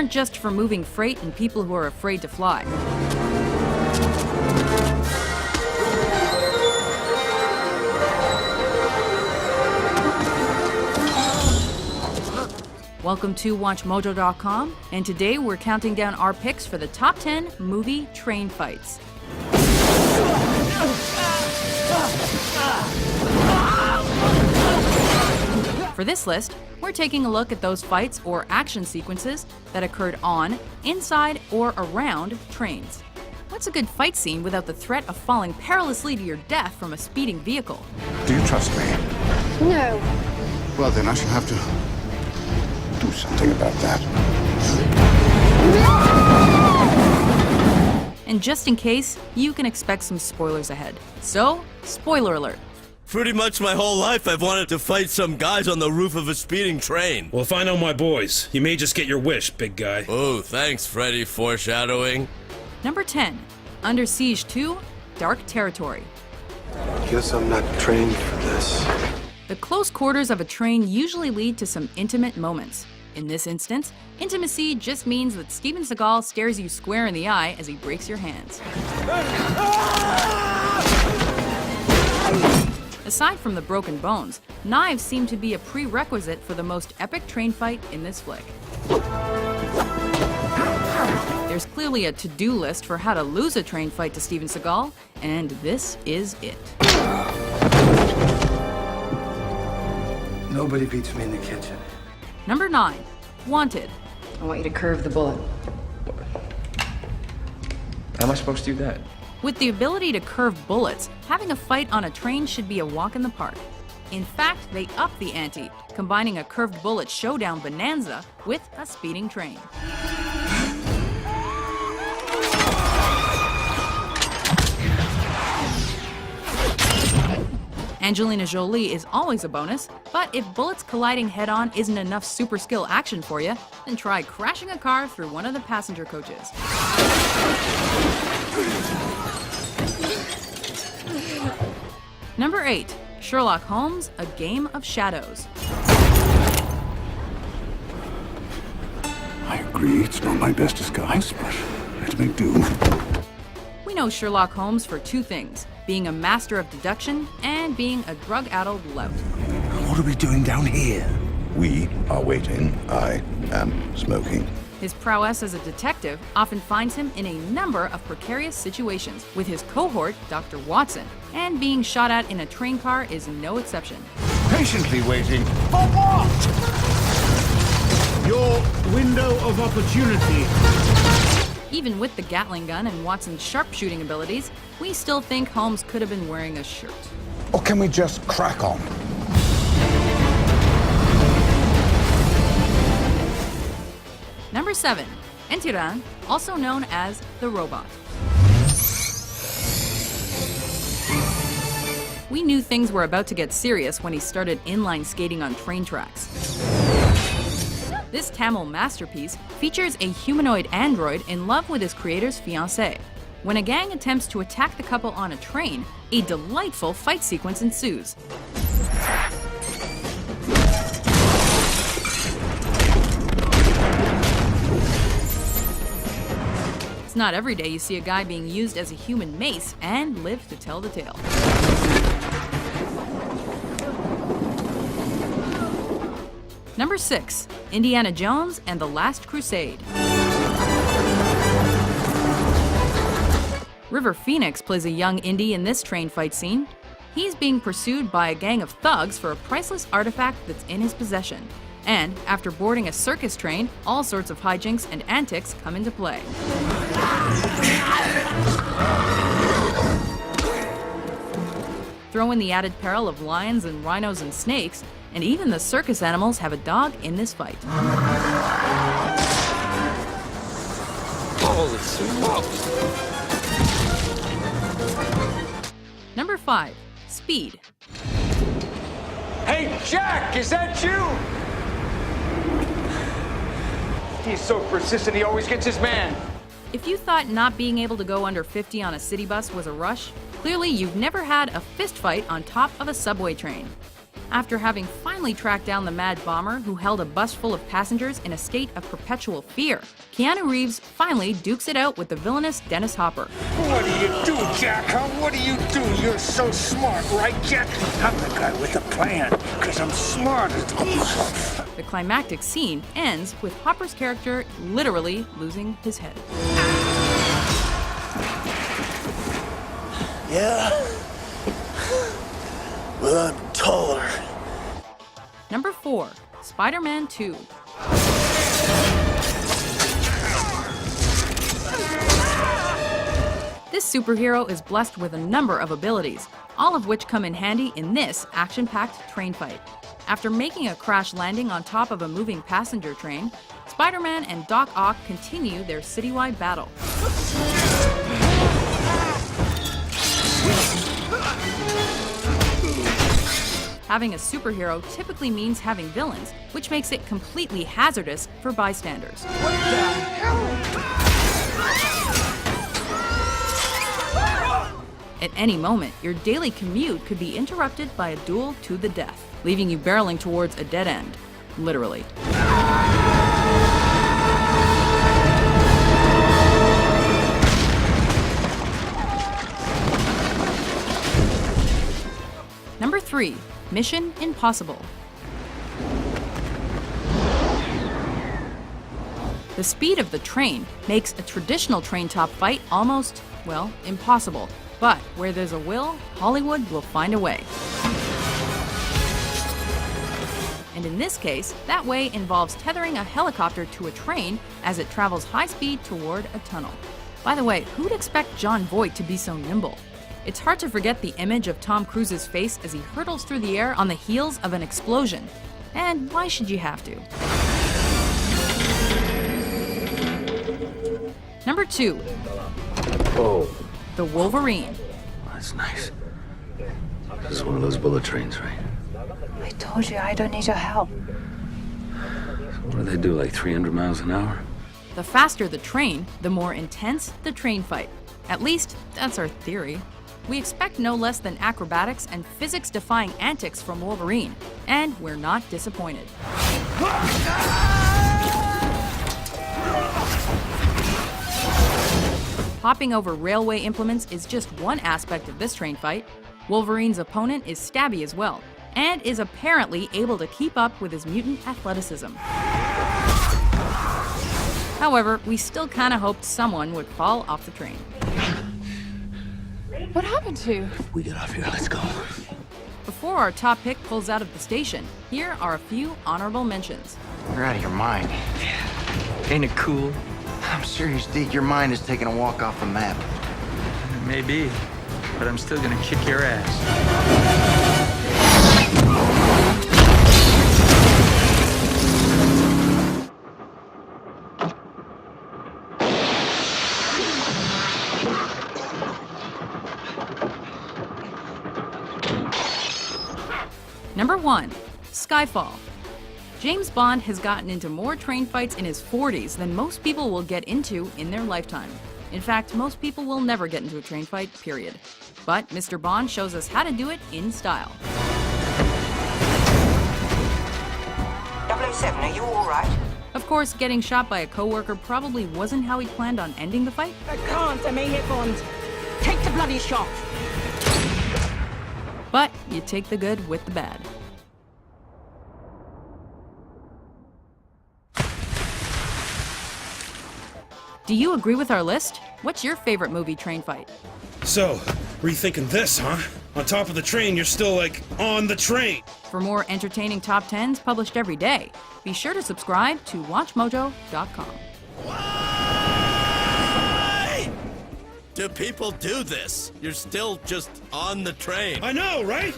aren't just for moving freight and people who are afraid to fly. Welcome to WatchMojo.com, and today we're counting down our picks for the top 10 movie train fights. For this list, we're taking a look at those fights or action sequences that occurred on, inside, or around trains. What's a good fight scene without the threat of falling perilously to your death from a speeding vehicle? Do you trust me? No. Well, then I shall have to do something about that. And just in case, you can expect some spoilers ahead. So, spoiler alert. Pretty much my whole life I've wanted to fight some guys on the roof of a speeding train. Well, if I know my boys, you may just get your wish, big guy. Oh, thanks, Freddy. Foreshadowing. Number 10, Under Siege 2, Dark Territory. Guess I'm not trained for this. The close quarters of a train usually lead to some intimate moments. In this instance, intimacy just means that Steven Seagal stares you square in the eye as he breaks your hands. Aside from the broken bones, knives seem to be a prerequisite for the most epic train fight in this flick. There's clearly a to-do list for how to lose a train fight to Steven Seagal, and this is it. Nobody beats me in the kitchen. Number 9, Wanted. I want you to curve the bullet. How am I supposed to do that? With the ability to curve bullets, having a fight on a train should be a walk in the park. In fact, they up the ante, combining a curved bullet showdown bonanza with a speeding train. Angelina Jolie is always a bonus, but if bullets colliding head-on isn't enough super skill action for you, then try crashing a car through one of the passenger coaches. Number 8, Sherlock Holmes, A Game of Shadows. I agree, it's not my best disguise, but let's make do. We know Sherlock Holmes for two things: being a master of deduction and being a drug-addled lout. What are we doing down here? We are waiting. I am smoking. His prowess as a detective often finds him in a number of precarious situations, with his cohort, Dr. Watson, and being shot at in a train car is no exception. Patiently waiting. For what? Your window of opportunity. Even with the Gatling gun and Watson's sharpshooting abilities, we still think Holmes could have been wearing a shirt. Or can we just crack on? Number 7, Entiran, also known as the Robot. We knew things were about to get serious when he started inline skating on train tracks. This Tamil masterpiece features a humanoid android in love with his creator's fiancée. When a gang attempts to attack the couple on a train, a delightful fight sequence ensues. It's not every day you see a guy being used as a human mace and live to tell the tale. Number 6, Indiana Jones and the Last Crusade. River Phoenix plays a young Indy in this train fight scene. He's being pursued by a gang of thugs for a priceless artifact that's in his possession. And after boarding a circus train, all sorts of hijinks and antics come into play. Throw in the added peril of lions and rhinos and snakes, and even the circus animals have a dog in this fight. Holy smokes! Number 5, Speed. Hey, Jack, is that you? He's so persistent, he always gets his man. If you thought not being able to go under 50 on a city bus was a rush, clearly you've never had a fist fight on top of a subway train. After having finally tracked down the mad bomber who held a bus full of passengers in a state of perpetual fear, Keanu Reeves finally dukes it out with the villainous Dennis Hopper. What do you do, Jack? Huh? What do you do? You're so smart, right, Jack? I'm the guy with the plan, because I'm smart. The climactic scene ends with Hopper's character literally losing his head. Yeah? Well, I'm taller. Number 4, Spider-Man 2. This superhero is blessed with a number of abilities, all of which come in handy in this action-packed train fight. After making a crash landing on top of a moving passenger train, Spider-Man and Doc Ock continue their citywide battle. Having a superhero typically means having villains, which makes it completely hazardous for bystanders. At any moment, your daily commute could be interrupted by a duel to the death, leaving you barreling towards a dead end, literally. Number 3, Mission Impossible. The speed of the train makes a traditional train top fight almost, well, impossible. But where there's a will, Hollywood will find a way. And in this case, that way involves tethering a helicopter to a train as it travels high speed toward a tunnel. By the way, who'd expect Jon Voight to be so nimble? It's hard to forget the image of Tom Cruise's face as he hurtles through the air on the heels of an explosion. And why should you have to? Number 2. Oh, The Wolverine. that's nice. This is one of those bullet trains, right? I told you I don't need your help. What do they do, like 300 miles an hour? The faster the train, the more intense the train fight. At least, that's our theory. We expect no less than acrobatics and physics-defying antics from Wolverine, and we're not disappointed. Hopping over railway implements is just one aspect of this train fight. Wolverine's opponent is stabby as well, and is apparently able to keep up with his mutant athleticism. However, we still kinda hoped someone would fall off the train. What happened to you? We get off here, let's go. Before our top pick pulls out of the station, here are a few honorable mentions. You're out of your mind. Ain't it cool? I'm serious, Deke. Your mind is taking a walk off the map. Maybe, but I'm still gonna kick your ass. Number 1, Skyfall. James Bond has gotten into more train fights in his 40s than most people will get into in their lifetime. In fact, most people will never get into a train fight, period. But Mr. Bond shows us how to do it in style. 007, are you all right? Of course, getting shot by a coworker probably wasn't how he planned on ending the fight. I can't, I may hit Bond. Take the bloody shot. But you take the good with the bad. Do you agree with our list? What's your favorite movie train fight? So, rethinking this, huh? On top of the train, you're still like on the train. For more entertaining top 10s published every day, be sure to subscribe to WatchMojo.com. Why do people do this? You're still just on the train. I know, right?